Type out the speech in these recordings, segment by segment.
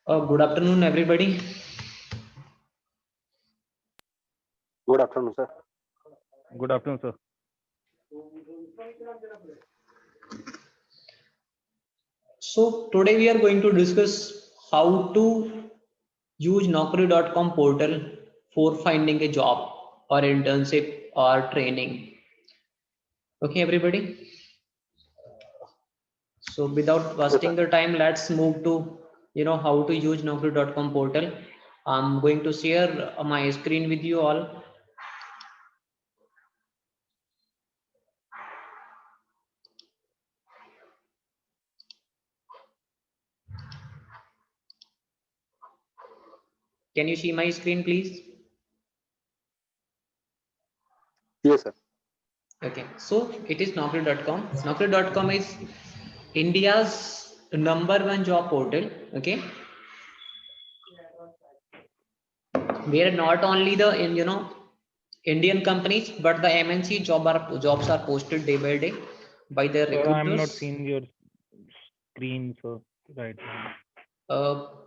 Good afternoon, everybody. Good afternoon, sir. Good afternoon, sir. So today we are going to discuss how to use Naukri.com portal for finding a job or internship or training. Okay, everybody. So without Yes, wasting sir. the time, let's move to how to use Naukri.com portal. I'm going to share my screen with you all. Can you see my screen, please? Yes, sir. Okay, so it is Naukri.com. Naukri.com is India's #1 job portal. Okay, where not only the Indian companies but the MNC jobs are posted day by day by the Sir, I'm not recruiters. seeing your screen, sir, right now.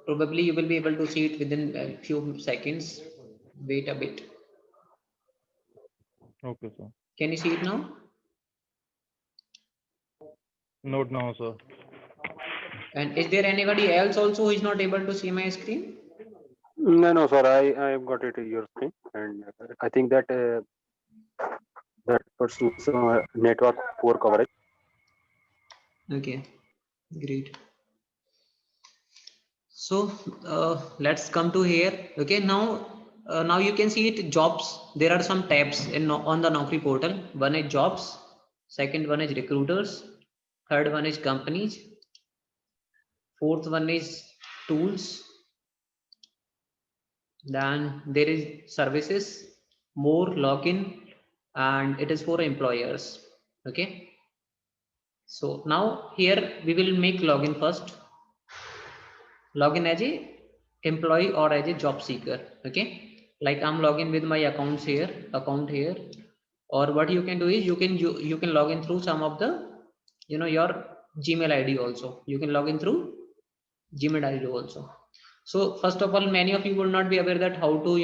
Probably you will be able to see it within a few seconds. Wait a bit. Okay, sir. Can you see it now? Not now, sir. And is there anybody else also who is not able to see my screen? No, sir. I have got it in your screen, and I think that that person's network poor coverage. Okay, great. So let's come to here. Okay, now you can see it jobs. There are some tabs on the Naukri portal. One is jobs, second one is recruiters, third one is companies, fourth one is tools, then there is services, more, login, and it is for employers. Okay, so now here we will make login first. Login as a employee or as a job seeker. Okay, like I'm logging with my account here, or what you can do is you can log in through some of the your Gmail ID also. You can log in through Gmail ID also. So first of all, many of you will not be aware that how to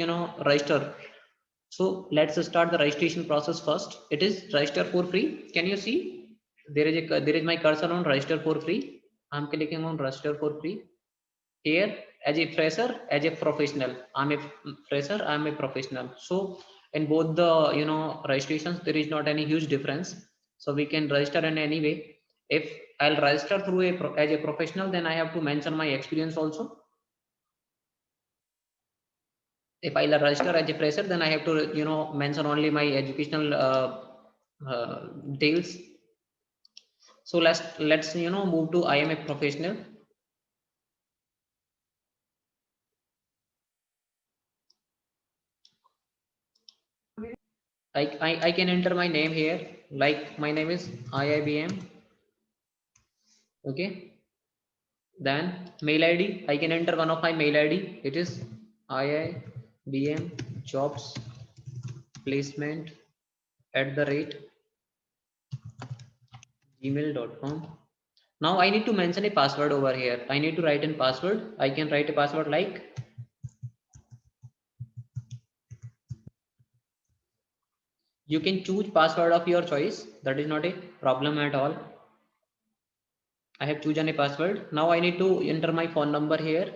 register. So let's start the registration process first. It is register for free. Can you see there is my cursor on register for free. I'm clicking on register for free. Here, as a fresher, as a professional. I'm a fresher, I'm a professional. So in both the registrations, there is not any huge difference. So we can register in any way. If I'll register through as a professional, then I have to mention my experience also. If I'll register as a fresher, then I have to mention only my educational details. So let's move to I am a professional. I can enter my name here, like my name is IIBM. Okay, then mail ID, I can enter one of my mail ID. It is IIBM jobs placement @gmail.com. Now I need to mention a password over here. I need to write in password. I can write a password like you can choose password of your choice. That is not a problem at all. I have chosen a password. Now I need to enter my phone number here.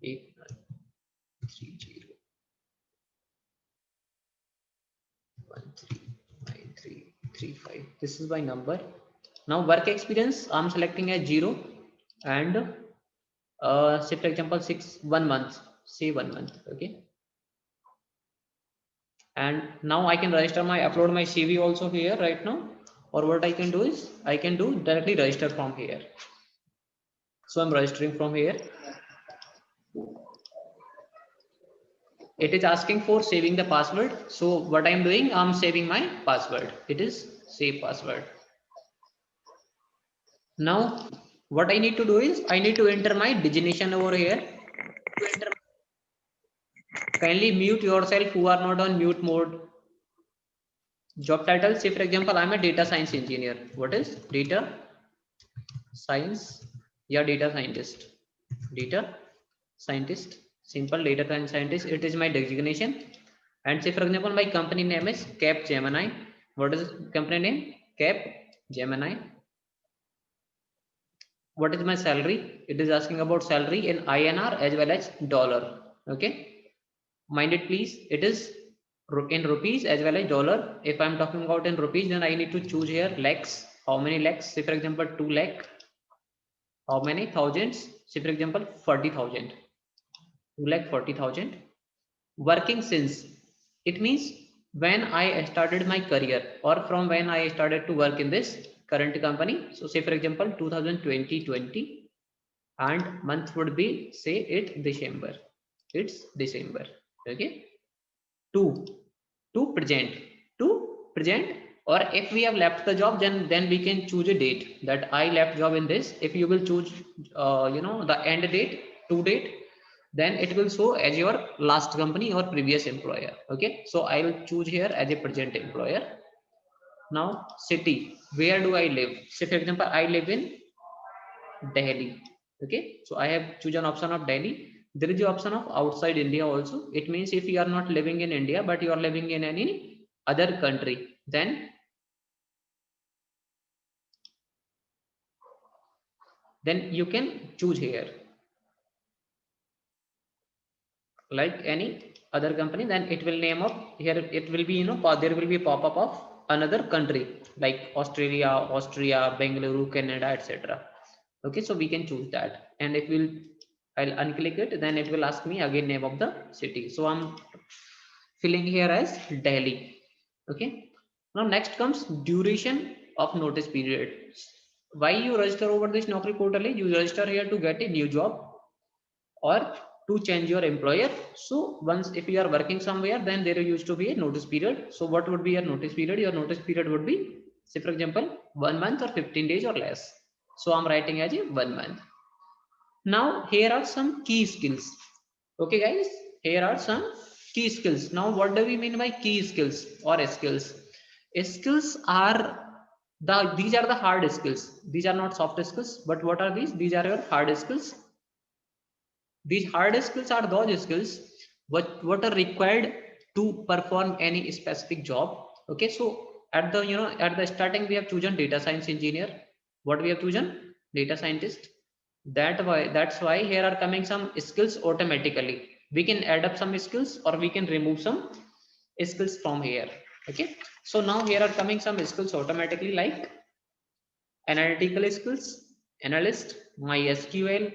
8930139335. This is my number. Now work experience, I'm selecting as 0, and say for example 1 month, say 1 month. Okay, and now I can register upload my CV also here right now, or what I can do is I can do directly register from here. So I'm registering from here. It is asking for saving the password. So what I'm doing, I'm saving my password. It is save password. Now what I need to do is I need to enter my designation over here. Kindly mute yourself who are not on mute mode. Job title, say for example I'm a data science engineer. What is data science? Yeah, data scientist. data scientist, simple data scientist. It is my designation. And say for example, my company name is Capgemini. What is company name? Capgemini. What is my salary? It is asking about salary in INR as well as dollar. Okay, mind it please. It is in rupees as well as dollar. If I'm talking about in rupees, then I need to choose here lakhs. How many lakhs? Say for example 2 lakh. How many thousands? Say for example 40,000. 2,40,000. Working since, it means when I started my career or from when I started to work in this current company. So say for example 2020 and month would be say it December. It's December. Okay. To present, or if we have left the job, then we can choose a date that I left job in this. If you will choose the end date, to date, then it will show as your last company or previous employer. Okay, so I will choose here as a present employer. Now city, where do I live? Say for example I live in Delhi. Okay, so I have chosen option of Delhi. There is the option of outside India also. It means if you are not living in India but you are living in any other country, then you can choose here like any other company. Then it will name up here. It will be there will be a pop-up of another country like Australia, Austria, Bengaluru, Canada, etc. Okay, so we can choose that, and if I'll unclick it, then it will ask me again name of the city. So I'm filling here as Delhi. Okay. Now next comes duration of notice period. Why you register over this Naukri portal? You register here to get a new job or to change your employer. So once if you are working somewhere, then there used to be a notice period. So what would be your notice period? Your notice period would be, say for example, 1 month or 15 days or less. So I'm writing as a 1 month. Now here are some key skills. Okay guys, here are some key skills. Now what do we mean by key skills or skills? Skills are these are the hard skills. These are not soft skills, but what are these? These are your hard skills. These hard skills are those skills what are required to perform any specific job. Okay, so at the at the starting we have chosen data science engineer. What we have chosen? Data scientist. That's why here are coming some skills automatically. We can add up some skills or we can remove some skills from here. Okay, so now here are coming some skills automatically like analytical skills, analyst, MySQL,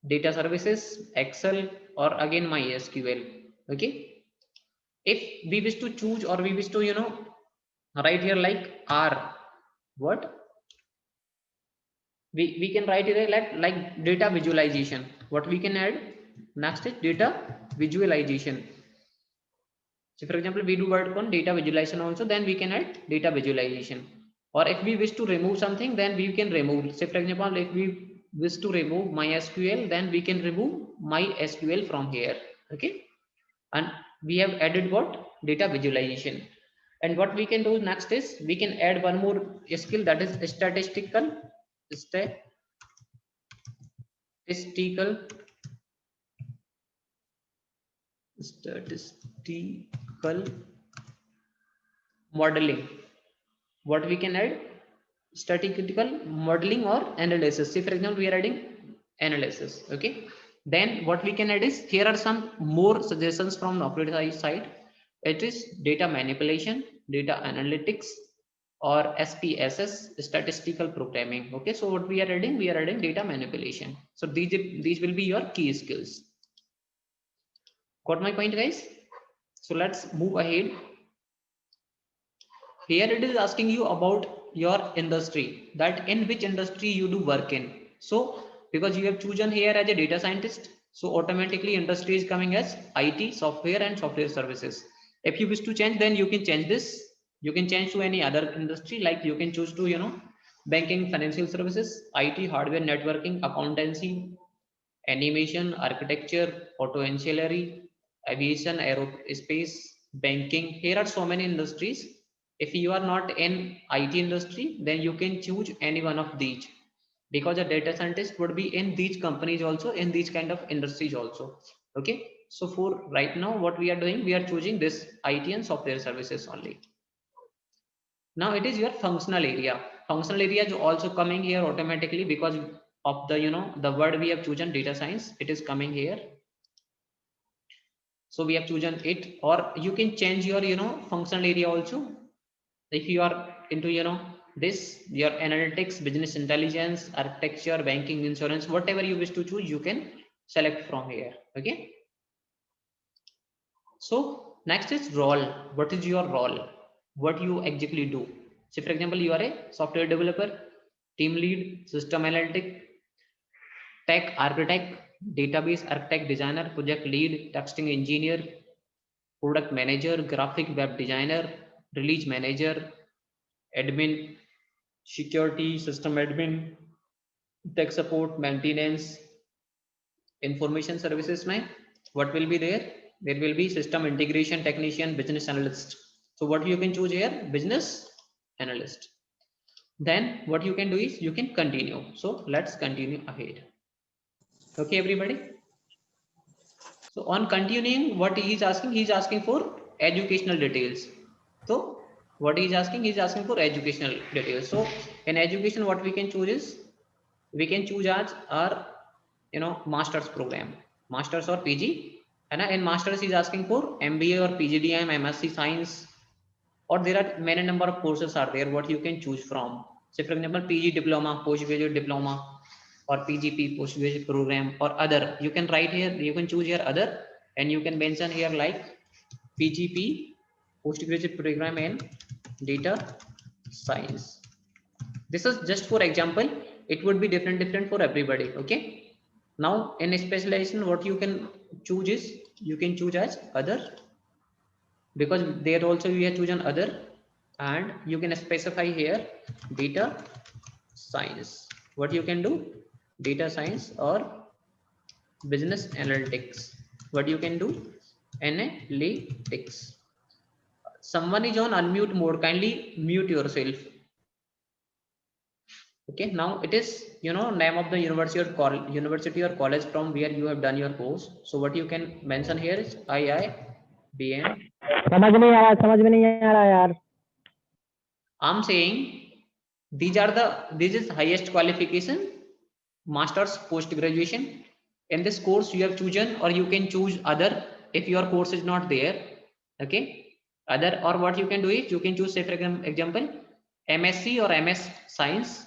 data services, Excel, or again MySQL. Okay, if we wish to choose or we wish to write here like R, what we can write it like data visualization. What we can add next is data visualization. So for example we do work on data visualization also, then we can add data visualization. Or if we wish to remove something, then we can remove. Say for example if we wish to remove MySQL, then we can remove MySQL from here. Okay, and we have added what? Data visualization. And what we can do next is we can add one more skill, that is statistical modeling. What we can add? Statistical modeling or analysis. See for example we are adding analysis. Okay, then what we can add is, here are some more suggestions from Naukri side. It is data manipulation, data analytics, or SPSS, statistical programming. Okay, so what we are adding? We are adding data manipulation. So these will be your key skills. Got my point guys? So let's move ahead. Here it is asking you about your industry, that in which industry you do work in. So because you have chosen here as a data scientist, so automatically industry is coming as IT, software and software services. If you wish to change, then you can change this. You can change to any other industry, like you can choose to banking, financial services, IT, hardware, networking, accountancy, animation, architecture, auto ancillary, aviation, aerospace, banking. Here are so many industries. If you are not in IT industry, then you can choose any one of these. because a data scientist would be in these companies also, in these kind of industries also. Okay, so for right now what we are doing, we are choosing this IT and software services only. Now it is your functional area. Functional area is also coming here automatically because of the, you know, the word we have chosen, data science. It is coming here. So we have chosen it, or you can change your, you know, functional area also. If you are into, you know, this, your analytics, business intelligence, architecture, banking, insurance, whatever you wish to choose, you can select from here. Okay. So next is role. What is your role? What you exactly do? So for example, you are a software developer, team lead, system analytic, tech architect, database architect, designer, project lead, testing engineer, product manager, graphic web designer, release manager, admin, security, system admin, tech support, maintenance, information services. Mein, what will be there? There will be system integration technician, business analyst. So what you can choose here? Business analyst. Then what you can do is you can continue. So let's continue ahead. Okay, everybody. So on continuing, what he is asking for educational details. So what he is asking for educational details. So in education, what we can choose is, we can choose as our, you know, master's program, master's or PG. And in master's is asking for MBA or PGDM, MSc Science, or there are many number of courses are there what you can choose from. Say for example, PG diploma, postgraduate diploma, or PGP, postgraduate program, or other. You can write here, you can choose here other, and you can mention here like PGP, postgraduate program in data science. This is just for example. It would be different for everybody. Okay. Now in specialization, what you can choose is, you can choose as other, because there also we have chosen other, and you can specify here data science. What you can do? Data science or business analytics. What you can do? Analytics. Someone is on unmute mode. Kindly mute yourself. Okay, now it is, you know, name of the university or college from where you have done your course. So what you can mention here is IIBM. समझ में नहीं आ रहा यार. I'm saying this is highest qualification, master's, post graduation. In this course you have chosen, or you can choose other if your course is not there. Okay, other, or what you can do is you can choose, say for example, MSc or MS Science.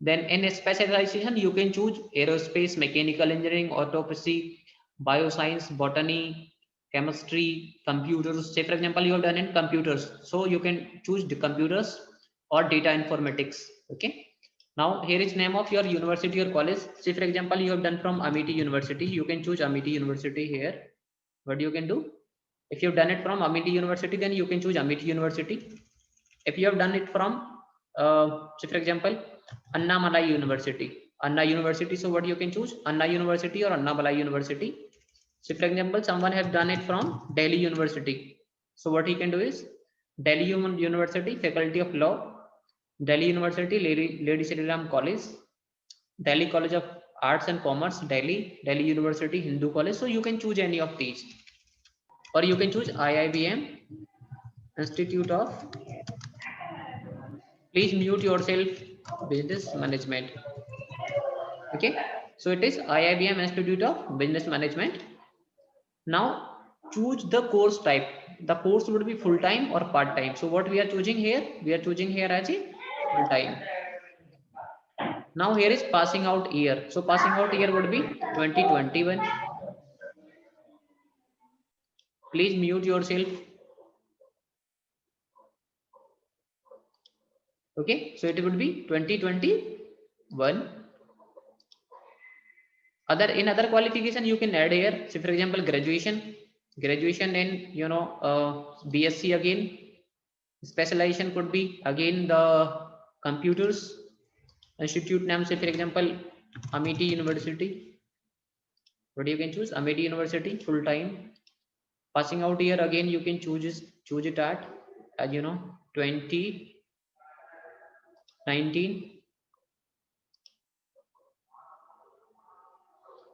Then in specialization, you can choose aerospace, mechanical engineering, autopsy, bioscience, botany, chemistry, computers. Say for example, you have done in computers, so you can choose the computers or data informatics. Okay. Now here is name of your university or college. Say for example, you have done from Amity University, you can choose Amity University here. What you can do? If you have done it from Amity University, then you can choose Amity University. If you have done it from say for example, Anna Malai University, Anna University, so what you can choose? Anna University or Anna Malai University. So for example, someone have done it from Delhi University, so what he can do is Delhi University, Faculty of Law, Delhi University, Lady Shri Ram College, Delhi College of Arts and Commerce, Delhi University, Hindu College. So you can choose any of these, or you can choose IIBM, Institute of, please mute yourself, business management. Okay, so it is IIBM, Institute of Business Management. Now choose the course type. The course would be full-time or part-time. So what we are choosing here? We are choosing here as a full-time. Now here is passing out year. So passing out year would be 2021. Please mute yourself. Okay, so it would be 2021. In other qualification you can add here. So for example, graduation in, you know, BSc again. Specialization could be again the computers. Institute name, say for example, Amity University. What you can choose? Amity University, full time. Passing out year again you can choose it at, as you know, 2019.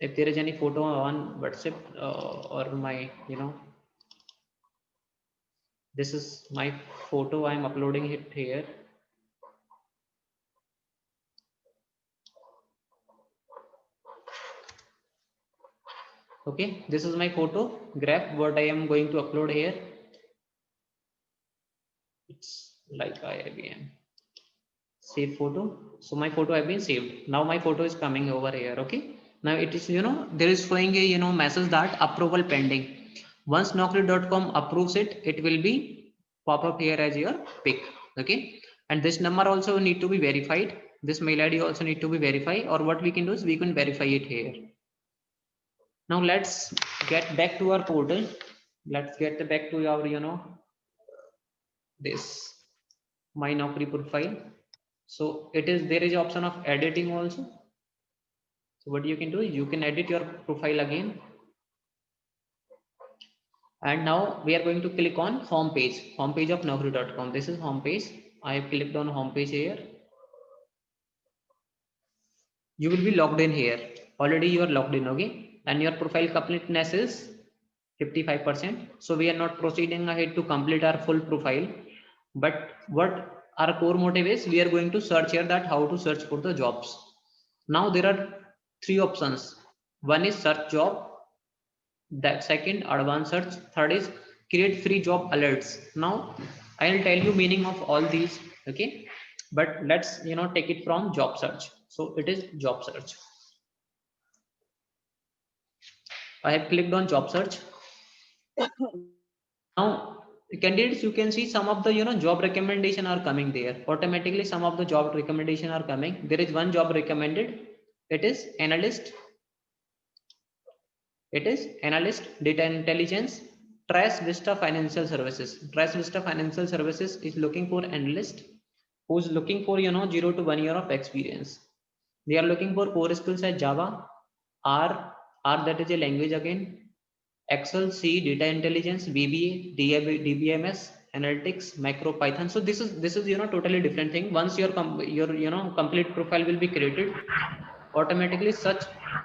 if there is any photo on WhatsApp or my, this is my photo, I'm uploading it here. Okay, this is my photo graph, what I am going to upload here. It's like IBM save photo. So my photo have been saved. Now my photo is coming over here. Okay, now it is, there is showing a message that approval pending. Once Naukri.com approves it, it will be pop up here as your pick. Okay, and this number also need to be verified. This mail ID also need to be verified, or what we can do is we can verify it here. Now let's get back to our portal. Let's get back to our, this my Naukri profile. So it is, there is option of editing also. So what you can do is you can edit your profile again. And now we are going to click on home page of Naukri.com. This is home page. I have clicked on home page here. You will be logged in here. Already you are logged in, okay? And your profile completeness is 55%. So we are not proceeding ahead to complete our full profile. But what our core motive is, we are going to search here that how to search for the jobs. Now there are 3 options. One is search job, that second advanced search, third is create free job alerts. Now I'll tell you meaning of all these, okay? But let's take it from job search. So it is job search. I have clicked on job search. Now candidates, you can see some of the job recommendation are coming there automatically. Some of the job recommendation are coming. There is one job recommended. It is analyst. It is analyst data intelligence, Trace Vista Financial Services. Trace Vista Financial Services is looking for analyst who's looking for 0 to 1 year of experience. They are looking for core skills as Java, R that is a language again, Excel, C, data intelligence, VBA, DBMS, analytics, macro, Python. So this is totally different thing. Once your complete profile will be created, automatically such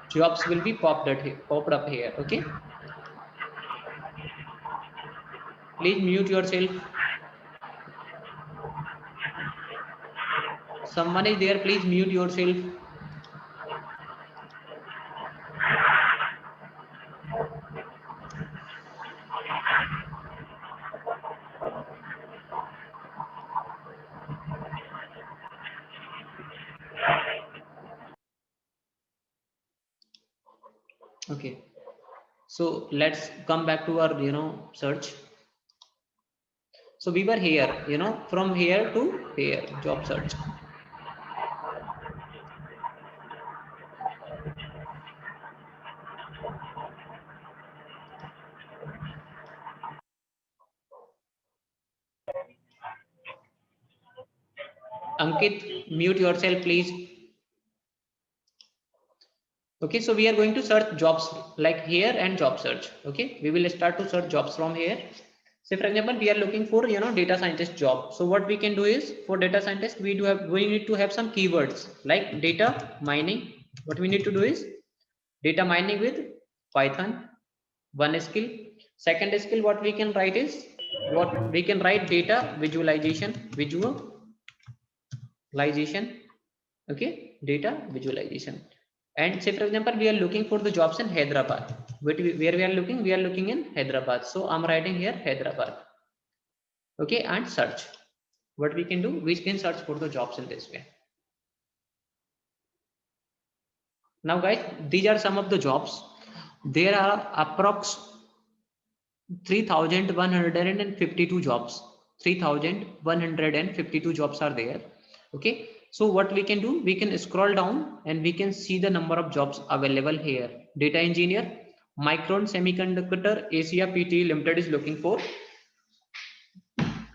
jobs will be popped up here. Okay, please mute yourself. Someone is there, please mute yourself. Okay, so let's come back to our search. So we were here, from here to here, job search. Ankit, mute yourself, please. Okay, so we are going to search jobs like here and job search. Okay, we will start to search jobs from here. Say for example, we are looking for data scientist job. So what we can do is, for data scientist, we need to have some keywords like data mining. What we need to do is data mining with Python, one skill. Second skill, what we can write is, what we can write data visualization. Okay, data visualization. And say for example, we are looking for the jobs in Hyderabad. Where we are looking? We are looking in Hyderabad. So I'm writing here Hyderabad. Okay, and search. What we can do? We can search for the jobs in this way. Now guys, these are some of the jobs. There are approx 3,152 jobs. 3,152 jobs are there. Okay. So what we can do, we can scroll down and we can see the number of jobs available here. Data engineer, Micron Semiconductor Asia Pte Limited is looking for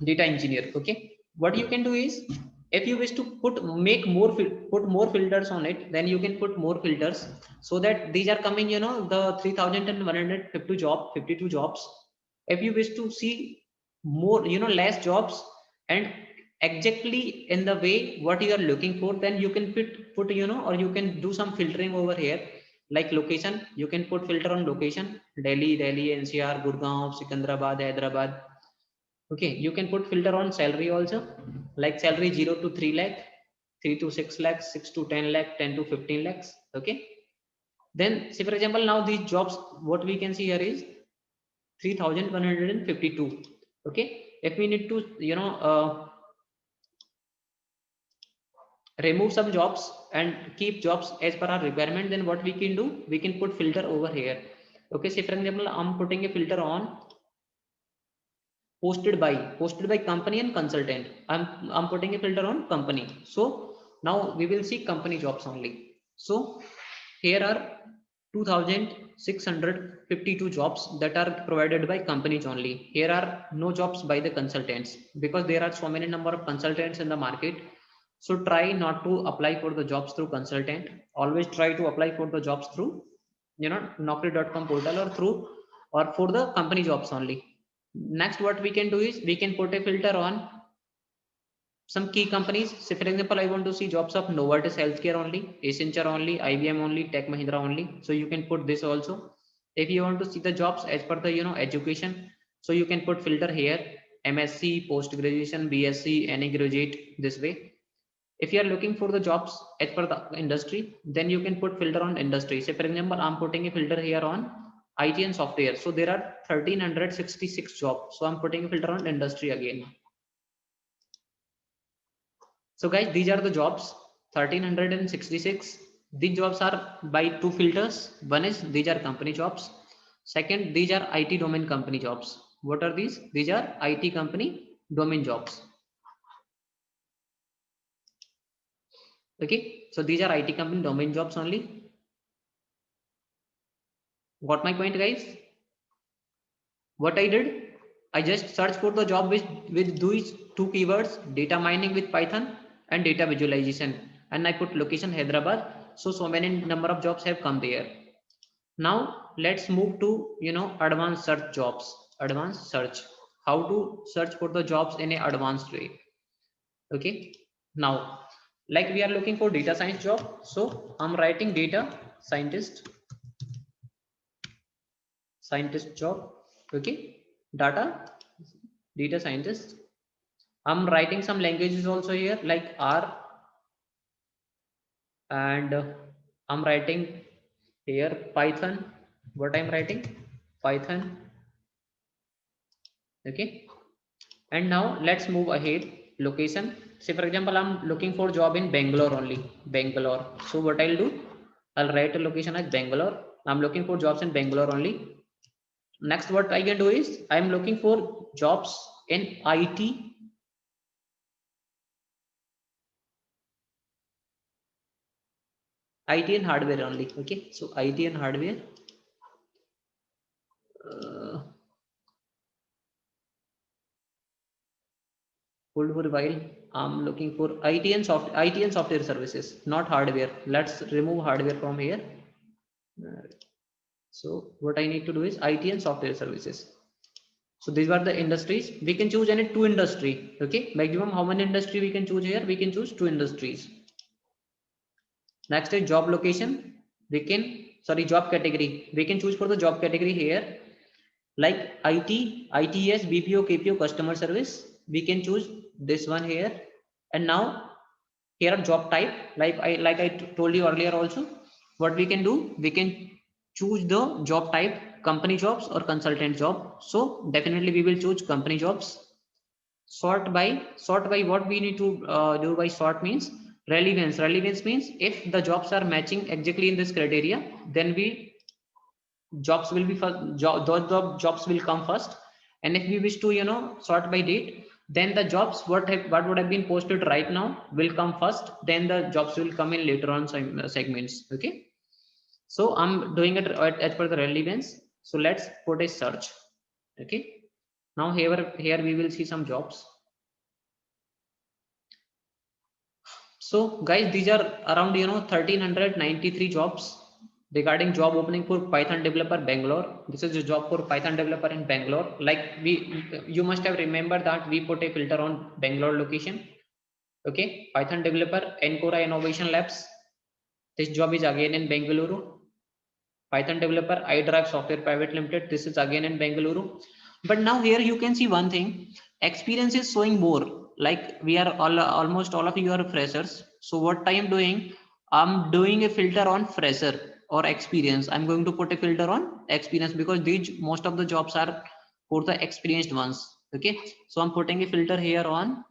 data engineer. Okay, what you can do is, if you wish to put more filters on it, then you can put more filters, so that these are coming, the 3,152 jobs. If you wish to see more, less jobs and exactly in the way what you are looking for, then you can put or you can do some filtering over here. Like location, you can put filter on location, Delhi, NCR, Gurgaon, Secunderabad, Hyderabad. Okay, you can put filter on salary also, like salary 0 to 3 lakh, 3 to 6 lakhs, 6 to 10 lakh, 10 to 15 lakhs. Okay, then say for example, now these jobs, what we can see here is 3,152. Okay, if we need to remove some jobs and keep jobs as per our requirement, then what we can do, we can put filter over here. Okay, say for example, I'm putting a filter on posted by company and consultant. I'm putting a filter on company. So now we will see company jobs only. So here are 2,652 jobs that are provided by companies only. Here are no jobs by the consultants, because there are so many number of consultants in the market. So try not to apply for the jobs through consultant. Always try to apply for the jobs through Naukri.com portal or for the company jobs only. Next, what we can do is we can put a filter on some key companies. Say for example, I want to see jobs of Novartis Healthcare only, Accenture only, IBM only, Tech Mahindra only. So you can put this also. If you want to see the jobs as per the education, so you can put filter here, MSc, post graduation, BSc, any graduate, this way. If you are looking for the jobs as per the industry, then you can put filter on industry. Say for example, I'm putting a filter here on IT and software. So there are 1,366 jobs. So I'm putting a filter on industry again. So guys, these are the jobs, 1,366. These jobs are by two filters. One is these are company jobs. Second, these are IT domain company jobs. What are these? These are IT company domain jobs. Okay, so these are IT company domain jobs only. Got my point, guys? What I did, I just searched for the job with these two keywords, data mining with Python and data visualization, and I put location Hyderabad. So many number of jobs have come there. Now let's move to advanced search jobs. Advanced search, how to search for the jobs in an advanced way. Okay, now like we are looking for data science job, so I'm writing data scientist job. Okay, data scientist. I'm writing some languages also here like R, and I'm writing here Python. What I'm writing? Python. Okay, and now let's move ahead. Location, say for example, I'm looking for job in Bangalore only, Bangalore. So what I'll do, I'll write a location as Bangalore. I'm looking for jobs in Bangalore only. Next, what I can do is I'm looking for jobs in IT and hardware only. Okay, so IT and hardware. Hold for a while. I'm looking for IT and software services, not hardware. Let's remove hardware from here. So what I need to do is IT and software services. So these are the industries. We can choose any two industry. Okay, maximum how many industry we can choose here? We can choose two industries. Next is job location. We can, job category. We can choose for the job category here, like IT, ITS, BPO, KPO, customer service. We can choose this one here. And now here are job type. Like I told you earlier also, what we can do, we can choose the job type, company jobs or consultant job. So definitely we will choose company jobs. Sort by what we need to do by sort means relevance. Relevance means if the jobs are matching exactly in this criteria, then jobs will be first, those jobs will come first. And if we wish to sort by date, then the jobs what would have been posted right now will come first, then the jobs will come in later on segments. Okay, so I'm doing it as per the relevance. So let's put a search. Okay, now here we will see some jobs. So guys, these are around 1,393 jobs regarding job opening for Python developer Bangalore. This is a job for Python developer in Bangalore. Like you must have remembered that we put a filter on Bangalore location. Okay, Python developer Encora Innovation Labs. This job is again in Bengaluru. Python developer, iDrive Software Private Limited. This is again in Bengaluru. But now here you can see one thing, experience is showing more, like we are almost all of you are freshers. So what I am doing, I'm doing a filter on fresher or experience. I'm going to put a filter on experience because these most of the jobs are for the experienced ones. Okay, so I'm putting a filter here on,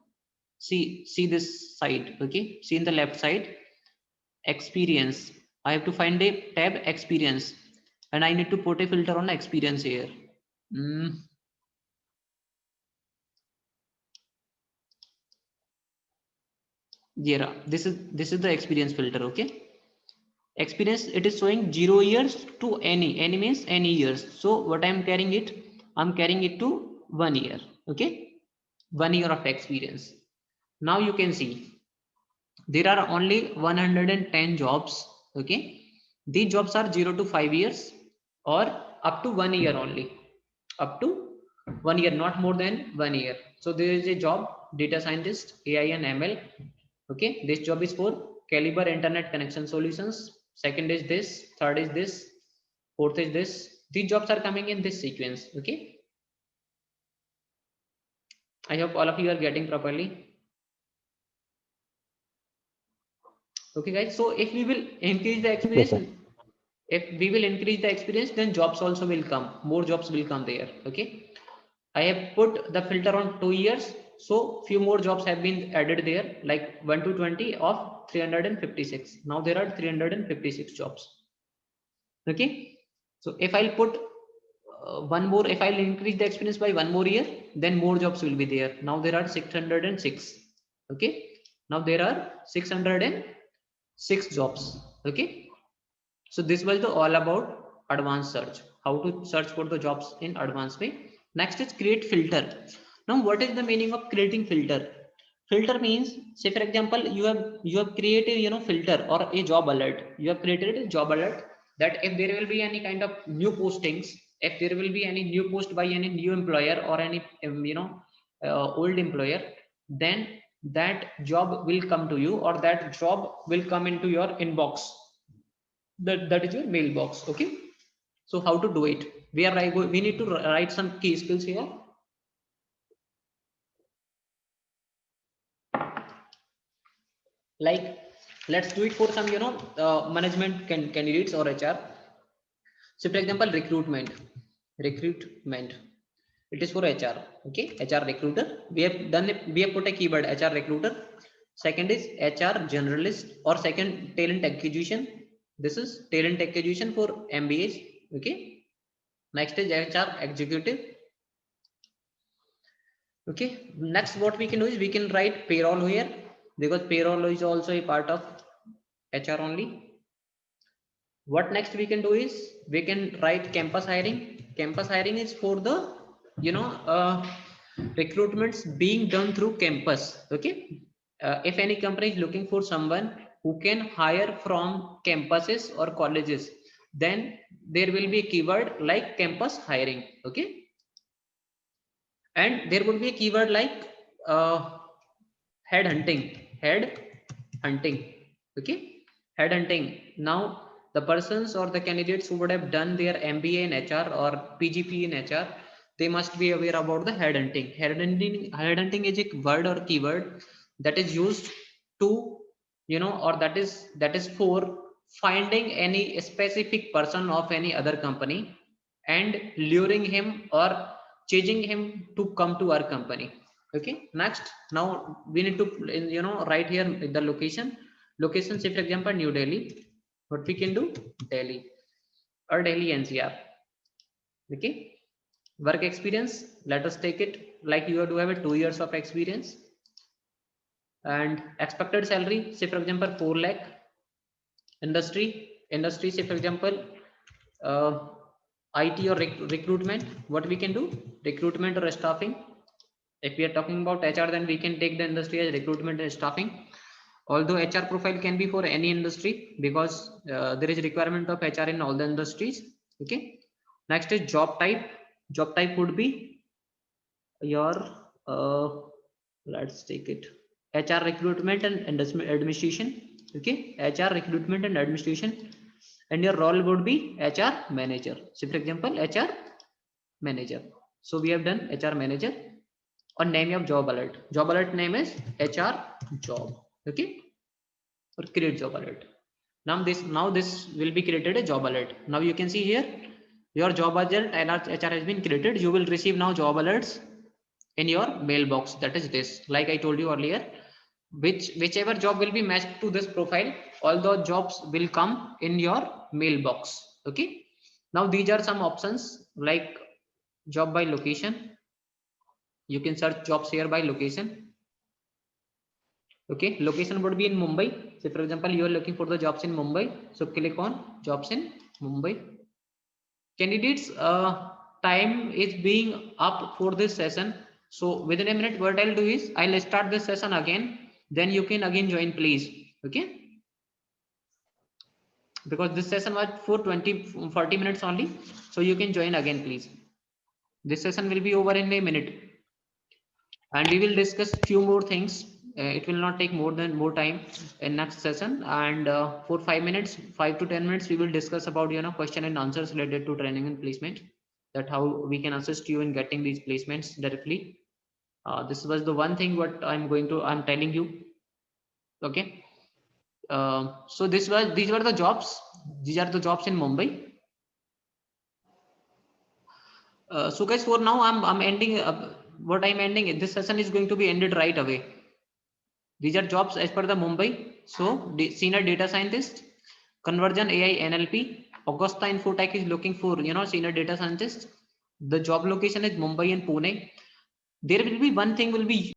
see this side. Okay, see in the left side, experience. I have to find a tab experience and I need to put a filter on experience here. Yeah, this is the experience filter. Okay, experience, it is showing 0 years to any means any years. So what I'm carrying it, I'm carrying it to 1 year. Okay, 1 year of experience. Now you can see there are only 110 jobs. Okay, these jobs are 0 to 5 years or up to 1 year only, up to 1 year, not more than 1 year. So there is a job, data scientist, AI and ML. Okay, this job is for Caliber Internet Connection Solutions. Second is this, third is this, fourth is this. These jobs are coming in this sequence. Okay, I hope all of you are getting properly. Okay guys, so if we will increase the experience, Yes, sir. if we will increase the experience, then jobs also will come, more jobs will come there. Okay, I have put the filter on 2 years, so few more jobs have been added there, like 1 to 20 of 356. Now there are 356 jobs. Okay, so if I'll put one more, if I'll increase the experience by 1 more year, then more jobs will be there. Now there are 606. Okay, now there are 606 jobs. Okay, so this was the all about advanced search, how to search for the jobs in advanced way. Next is create filter. Now what is the meaning of creating filter? Filter means, say for example, you have created, filter or a job alert. You have created a job alert that if there will be any kind of new postings, if there will be any new post by any new employer or any old employer, then that job will come to you, or that job will come into your inbox. That is your mailbox. Okay, so how to do it? We need to write some key skills here. Like, let's do it for some management candidates or HR. So for example, recruitment, it is for HR. Okay, HR recruiter, we have put a keyword HR recruiter. Second is HR generalist, or second talent acquisition. This is talent acquisition for MBAs. Okay, next is HR executive. Okay, next what we can do is we can write payroll here, because payroll is also a part of HR only. What next we can do is we can write campus hiring. Campus hiring is for the recruitments being done through campus. Okay, if any company is looking for someone who can hire from campuses or colleges, then there will be a keyword like campus hiring. Okay, and there would be a keyword like head hunting. Okay, head hunting. Now the persons or the candidates who would have done their MBA in HR or PGP in HR, they must be aware about the head hunting. Head hunting is a word or keyword that is used to, or that is for finding any specific person of any other company and luring him or chasing him to come to our company. Okay, next, now we need to write here the location. Say for example New Delhi. What we can do, Delhi or Delhi NCR. Okay, work experience, let us take it like you do have a 2 years of experience. And expected salary, say for example 4 lakh. Industry, say for example IT or recruitment. What we can do, recruitment or staffing. If we are talking about HR, then we can take the industry as recruitment and staffing. Although HR profile can be for any industry, because there is a requirement of HR in all the industries. Okay, next is job type. Job type would be your let's take it, HR recruitment and administration. Okay, HR recruitment and administration. and your role would be HR manager. So for example, HR manager. So we have done HR manager. On name of job alert. Job alert name is HR job. Okay, or create job alert. Now this will be created a job alert. Now you can see here your job alert HR has been created. You will receive now job alerts in your mailbox. That is this, like I told you earlier, whichever job will be matched to this profile, all those jobs will come in your mailbox. Okay, now these are some options like job by location. You can search jobs here by location. Okay, location would be in Mumbai. So for example, you are looking for the jobs in Mumbai, so click on jobs in Mumbai. Candidates time is being up for this session, so within a minute what I'll do is I'll start this session again, then you can again join, please. Okay, because this session was for 40 minutes only, so you can join again, please. This session will be over in a minute and we will discuss few more things. It will not take more time in next session, and for 5 to 10 minutes we will discuss about question and answers related to training and placement, that how we can assist you in getting these placements directly. This was the one thing what I'm telling you. Okay, so these were the jobs. These are the jobs in Mumbai. So guys, for now I'm ending what I'm ending. This session is going to be ended right away. These are jobs as per the Mumbai. So senior data scientist, Conversion AI NLP, Augusta Infotech is looking for senior data scientist. The job location is Mumbai and Pune. There will be one thing will be